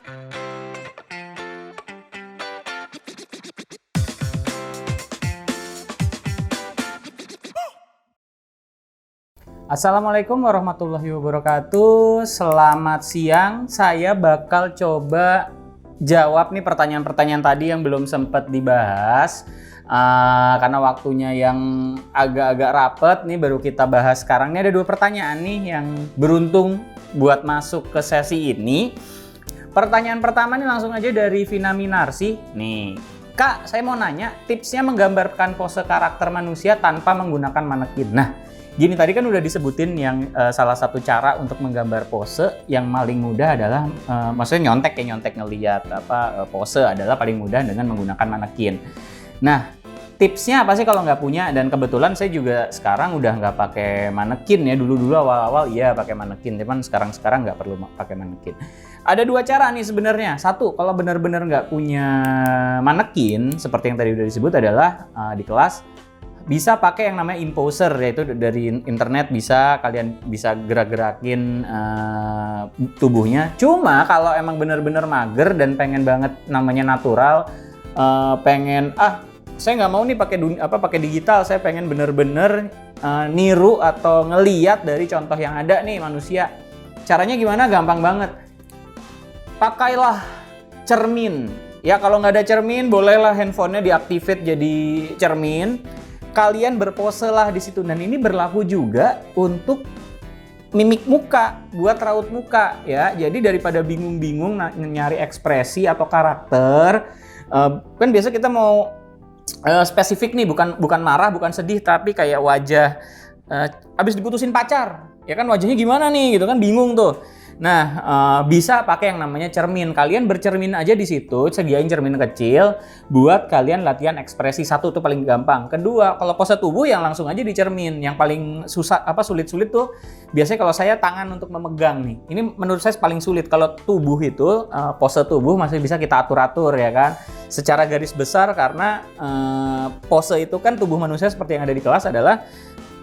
Assalamualaikum warahmatullahi wabarakatuh. Selamat siang. Saya bakal coba jawab nih pertanyaan-pertanyaan tadi yang belum sempat dibahas. Karena waktunya yang agak-agak rapet nih, baru kita bahas sekarang. Ini ada 2 pertanyaan nih yang beruntung buat masuk ke sesi ini. Pertanyaan pertama nih langsung aja dari Vina Minarsi. Nih, Kak, saya mau nanya tipsnya menggambarkan pose karakter manusia tanpa menggunakan manekin. Nah, gini, tadi kan udah disebutin yang salah satu cara untuk menggambar pose yang paling mudah adalah maksudnya nyontek ngelihat pose adalah paling mudah dengan menggunakan manekin. Nah, tipsnya apa sih kalau nggak punya? Dan kebetulan saya juga sekarang udah nggak pakai manekin ya. Dulu awal-awal iya pakai manekin, cuman sekarang nggak perlu pakai manekin. Ada 2 cara nih sebenarnya. Satu, kalau benar-benar nggak punya manekin seperti yang tadi udah disebut adalah di kelas bisa pakai yang namanya imposer, yaitu dari internet kalian bisa gerak-gerakin tubuhnya. Cuma kalau emang bener-bener mager dan pengen banget namanya natural, saya nggak mau nih pakai digital, saya pengen bener-bener niru atau ngeliat dari contoh yang ada nih manusia. Caranya gimana? Gampang banget. Pakailah cermin. Ya kalau nggak ada cermin, bolehlah handphonenya diaktifin jadi cermin. Kalian berpose lah di situ, dan ini berlaku juga untuk mimik muka, buat raut muka ya. Jadi daripada bingung-bingung nyari ekspresi atau karakter, kan biasa kita mau spesifik nih, bukan marah, bukan sedih, tapi kayak wajah abis diputusin pacar, ya kan wajahnya gimana nih gitu kan, bingung tuh. Nah, bisa pakai yang namanya cermin. Kalian bercermin aja di situ, sediain cermin kecil buat kalian latihan ekspresi. Satu, itu paling gampang. Kedua, kalau pose tubuh yang langsung aja di cermin. Yang paling sulit-sulit tuh biasanya kalau saya tangan untuk memegang nih. Ini menurut saya paling sulit. Kalau tubuh itu, pose tubuh masih bisa kita atur-atur ya kan. Secara garis besar, karena pose itu kan tubuh manusia seperti yang ada di kelas adalah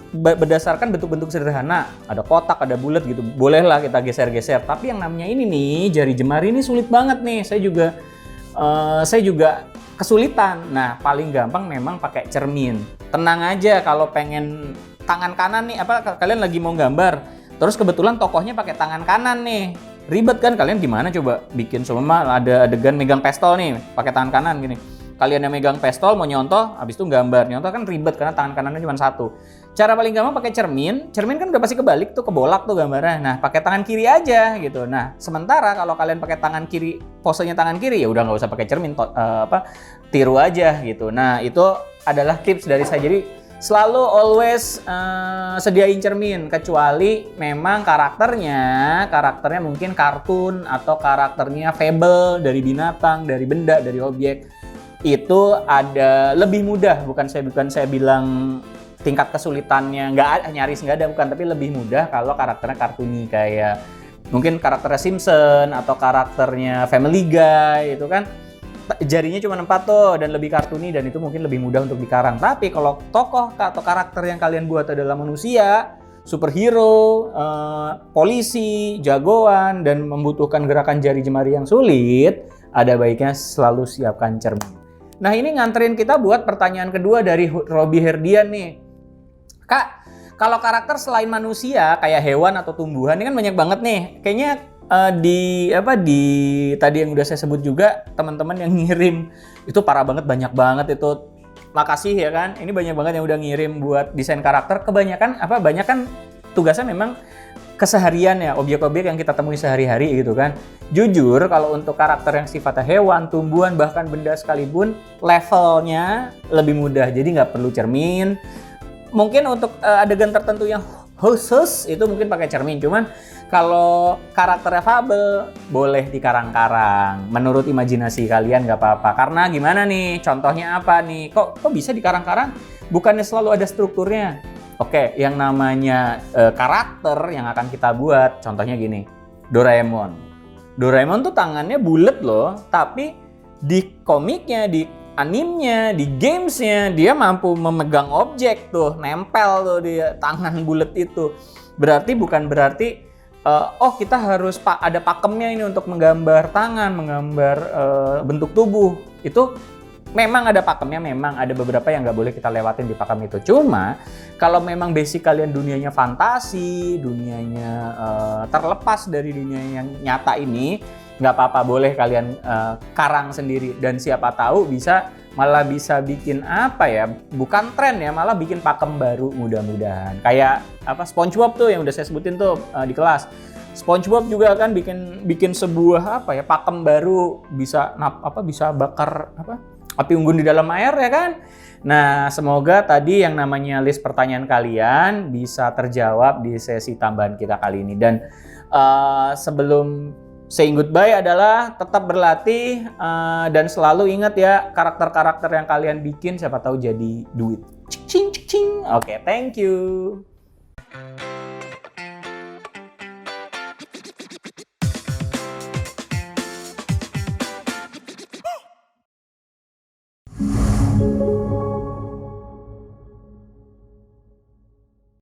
berdasarkan bentuk-bentuk sederhana, ada kotak, ada bulat gitu, bolehlah kita geser-geser. Tapi yang namanya ini nih, jari jemari ini sulit banget nih. Saya juga kesulitan. Nah, paling gampang memang pakai cermin. Tenang aja kalau pengen tangan kanan nih, kalian lagi mau gambar, terus kebetulan tokohnya pakai tangan kanan nih, ribet kan? Kalian gimana coba bikin ada adegan megang pistol nih, pakai tangan kanan gini. Kalian yang megang pistol mau nyontoh, habis itu gambar. Nyontoh kan ribet karena tangan kanannya cuma satu. Cara paling gampang pakai cermin. Cermin kan udah pasti kebalik tuh, kebolak tuh gambarnya. Nah, pakai tangan kiri aja gitu. Nah, sementara kalau kalian pakai tangan kiri, posenya tangan kiri, ya udah nggak usah pakai cermin, tiru aja gitu. Nah, itu adalah tips dari saya. Jadi selalu always sediain cermin, kecuali memang karakternya mungkin kartun atau karakternya fable, dari binatang, dari benda, dari objek. Itu ada lebih mudah, bukan saya bilang tingkat kesulitannya nyaris nggak ada, bukan, tapi lebih mudah kalau karakternya kartuni, kayak mungkin karakternya Simpson atau karakternya Family Guy. Itu kan jarinya cuma 4 tuh dan lebih kartuni, dan itu mungkin lebih mudah untuk dikarang. Tapi kalau tokoh atau karakter yang kalian buat adalah manusia, superhero, polisi, jagoan, dan membutuhkan gerakan jari jemari yang sulit, ada baiknya selalu siapkan cermin. Nah, ini nganterin kita buat pertanyaan kedua dari Robi Herdian nih. Kak, kalau karakter selain manusia kayak hewan atau tumbuhan, ini kan banyak banget nih. Kayaknya di tadi yang udah saya sebut juga, teman-teman yang ngirim itu parah banget, banyak banget itu. Makasih ya kan. Ini banyak banget yang udah ngirim buat desain karakter. Banyak kan tugasnya memang keseharian ya, objek-objek yang kita temui sehari-hari gitu kan. Jujur, kalau untuk karakter yang sifatnya hewan, tumbuhan, bahkan benda sekalipun, levelnya lebih mudah. Jadi nggak perlu cermin. Mungkin untuk adegan tertentu yang khusus itu mungkin pakai cermin. Cuman kalau karakternya fabel, boleh dikarang-karang. Menurut imajinasi kalian nggak apa-apa. Karena gimana nih, contohnya apa nih? Kok bisa dikarang-karang? Bukannya selalu ada strukturnya. Oke, yang namanya karakter yang akan kita buat, contohnya gini, Doraemon. Doraemon tuh tangannya bulat loh, tapi di komiknya, di animenya, di gamesnya, dia mampu memegang objek tuh, nempel tuh di tangan bulat itu. Bukan berarti oh kita harus ada pakemnya ini untuk menggambar tangan, menggambar bentuk tubuh. Itu memang ada pakemnya, memang ada beberapa yang nggak boleh kita lewatin di pakem itu. Cuma kalau memang basic kalian dunianya fantasi, dunianya terlepas dari dunia yang nyata ini, nggak apa-apa, boleh kalian karang sendiri. Dan siapa tahu malah bisa bikin apa ya, bukan tren ya, malah bikin pakem baru mudah-mudahan. Kayak apa, SpongeBob tuh yang udah saya sebutin tuh di kelas. SpongeBob juga kan bikin sebuah apa ya, pakem baru, bisa bisa bakar api unggun di dalam air ya kan. Nah, semoga tadi yang namanya list pertanyaan kalian bisa terjawab di sesi tambahan kita kali ini. Dan sebelum saying goodbye adalah tetap berlatih dan selalu ingat ya, karakter-karakter yang kalian bikin siapa tahu jadi duit. Cing cing cing. Oke, thank you. Thank you.